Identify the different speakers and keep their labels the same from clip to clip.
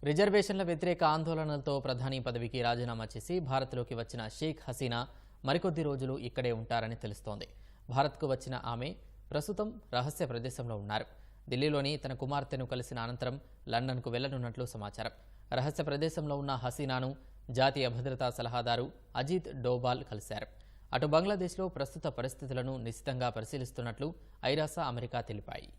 Speaker 1: రిజర్వేషన్ల వ్యతిరేక ఆందోళనలతో ప్రధాని పదవికి రాజీనామా చేసి భారత్లోకి వచ్చిన షేక్ హసీనా మరికొద్ది రోజులు ఇక్కడే ఉంటారని తెలుస్తోంది. భారత్కు వచ్చిన ఆమె ప్రస్తుతం రహస్య ప్రదేశంలో ఉన్నారు. ఢిల్లీలోని తన కుమార్తెను కలిసిన అనంతరం లండన్కు వెళ్లనున్నట్లు సమాచారం. రహస్య ప్రదేశంలో ఉన్న హసీనాను జాతీయ భద్రతా సలహాదారు అజిత్ డోబాల్ కలిశారు. అటు బంగ్లాదేశ్లో ప్రస్తుత పరిస్థితులను నిశితంగా పరిశీలిస్తున్నట్లు ఐరాస, అమెరికా తెలిపాయి.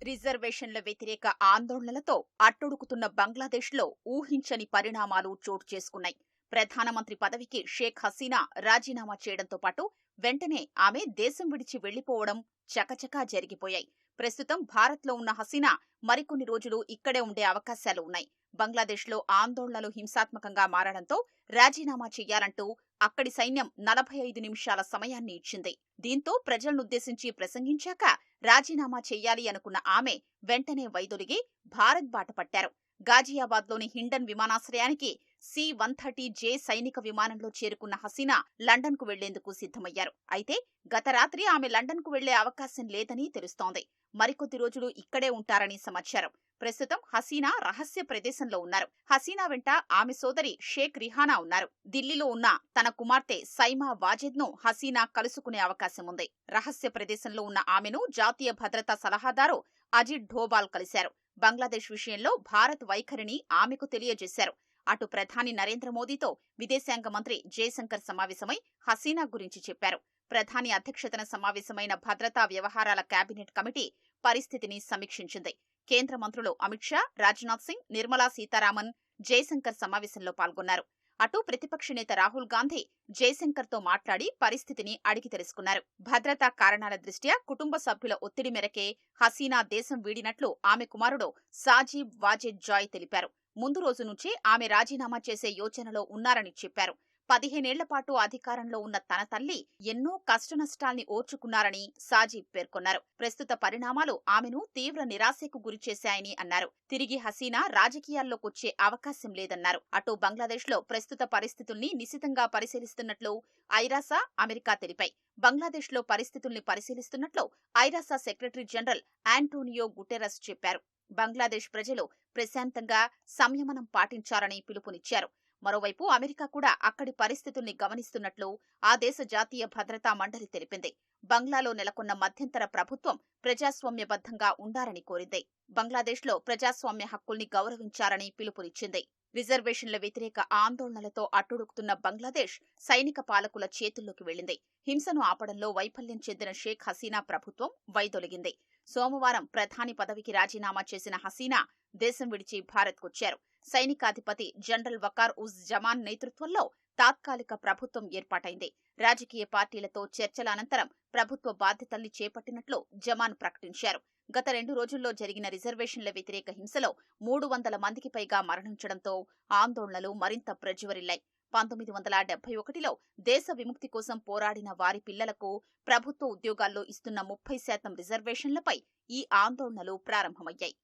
Speaker 2: రిజర్వేషన్ల వ్యతిరేక ఆందోళనలతో అట్టుడుకుతున్న బంగ్లాదేశ్లో ఊహించని పరిణామాలు చోటు చేసుకున్నాయి. ప్రధానమంత్రి పదవికి షేక్ హసీనా రాజీనామా చేయడంతో పాటు వెంటనే ఆమె దేశం విడిచి వెళ్లిపోవడం చకచకా జరిగిపోయాయి. ప్రస్తుతం భారత్లో ఉన్న హసీనా మరికొన్ని రోజులు ఇక్కడే ఉండే అవకాశాలు ఉన్నాయి. బంగ్లాదేశ్లో ఆందోళనలు హింసాత్మకంగా మారడంతో రాజీనామా చేయాలంటూ అక్కడి సైన్యం 45 నిమిషాల సమయాన్ని ఇచ్చింది. దీంతో ప్రజలనుద్దేశించి ప్రసంగించాక రాజీనామా చెయ్యాలి అనుకున్న ఆమె వెంటనే వైదొలిగి భారత్ బాట పట్టారు. గాజియాబాద్లోని హిండన్ విమానాశ్రయానికి C-130J సైనిక విమానంలో చేరుకున్న హసీనా లండన్కు వెళ్లేందుకు సిద్ధమయ్యారు. అయితే గత రాత్రి ఆమె లండన్కు వెళ్లే అవకాశం లేదని తెలుస్తోంది. మరికొద్ది రోజులు ఇక్కడే ఉంటారని సమాచారం. ప్రస్తుతం హసీనా రహస్య ప్రదేశంలో ఉన్నారు. హసీనా వెంట ఆమె సోదరి షేక్ రిహానా ఉన్నారు. ఢిల్లీలో ఉన్న తన కుమార్తె సైమా వాజెద్ను హసీనా కలుసుకునే అవకాశం ఉంది. రహస్య ప్రదేశంలో ఉన్న ఆమెను జాతీయ భద్రతా సలహాదారు అజిత్ డోబాల్ కలిశారు. బంగ్లాదేశ్ విషయంలో భారత్ వైఖరిని ఆమెకు తెలియజేశారు. అటు ప్రధాని నరేంద్ర మోదీతో విదేశాంగ మంత్రి జయశంకర్ సమావేశమై హసీనా గురించి చెప్పారు. ప్రధాని అధ్యక్షతన సమావేశమైన భద్రతా వ్యవహారాల కేబినెట్ కమిటీ పరిస్థితిని సమీక్షించింది. కేంద్ర మంత్రులు అమిత్ షా, రాజ్నాథ్ సింగ్, నిర్మలా సీతారామన్ జయశంకర్ సమావేశంలో పాల్గొన్నారు. అటు ప్రతిపక్ష నేత రాహుల్ గాంధీ జయశంకర్తో మాట్లాడి పరిస్థితిని అడిగి తెలుసుకున్నారు. భద్రతా కారణాల దృష్ట్యా కుటుంబ సభ్యుల ఒత్తిడి మేరకే హసీనా దేశం వీడినట్లు ఆమె కుమారుడు సాజీబ్ వాజెద్ జాయ్ తెలిపారు. ముందు రోజు నుంచే ఆమె రాజీనామా చేసే యోచనలో ఉన్నారని చెప్పారు. 15 ఏళ్ల పాటు అధికారంలో ఉన్న తన తల్లి ఎన్నో కష్టనష్టాల్ని ఓర్చుకున్నారని సాజీబ్ పేర్కొన్నారు. ప్రస్తుత పరిణామాలు ఆమెను తీవ్ర నిరాశకు గురిచేశాయని అన్నారు. తిరిగి హసీనా రాజకీయాల్లోకొచ్చే అవకాశం లేదన్నారు. అటు బంగ్లాదేశ్లో ప్రస్తుత పరిస్థితుల్ని నిశితంగా పరిశీలిస్తున్నట్లు ఐరాస, అమెరికా తెలిపాయి. బంగ్లాదేశ్లో పరిస్థితుల్ని పరిశీలిస్తున్నట్లు ఐరాస సెక్రటరీ జనరల్ ఆంటోనియో గుటెరస్ చెప్పారు. బంగ్లాదేశ్ ప్రజలు ప్రశాంతంగా సంయమనం పాటించాలని పిలుపునిచ్చారు. మరోవైపు అమెరికా కూడా అక్కడి పరిస్థితుల్ని గమనిస్తున్నట్లు ఆ దేశ జాతీయ భద్రతా మండలి తెలిపింది. బంగ్లాలో నెలకొన్న మధ్యంతర ప్రభుత్వం ప్రజాస్వామ్యబద్ధంగా ఉండాలని కోరింది. బంగ్లాదేశ్లో ప్రజాస్వామ్య హక్కుల్ని గౌరవించాలని పిలుపునిచ్చింది. రిజర్వేషన్ల వ్యతిరేక ఆందోళనలతో అట్టుడుకుతున్న బంగ్లాదేశ్ సైనిక పాలకుల చేతుల్లోకి వెళ్లింది. హింసను ఆపడంలో వైఫల్యం చెందిన షేక్ హసీనా ప్రభుత్వం వైదొలిగింది. సోమవారం ప్రధాని పదవికి రాజీనామా చేసిన హసీనా దేశం విడిచి భారత్కొచ్చారు. సైనికాధిపతి జనరల్ వకార్ ఉజ్ జమాన్ నేతృత్వంలో తాత్కాలిక ప్రభుత్వం ఏర్పాటైంది. రాజకీయ పార్టీలతో చర్చల అనంతరం ప్రభుత్వ బాధ్యతల్ని చేపట్టినట్లు జమాన్ ప్రకటించారు. గత 2 రోజుల్లో జరిగిన రిజర్వేషన్ల వ్యతిరేక హింసలో 300 మందికి పైగా మరణించడంతో ఆందోళనలు మరింత ప్రజ్వరిల్లాయి. 1971లో దేశ విముక్తి కోసం పోరాడిన వారి పిల్లలకు ప్రభుత్వ ఉద్యోగాల్లో ఇస్తున్న 30% రిజర్వేషన్లపై ఈ ఆందోళనలు ప్రారంభమయ్యాయి.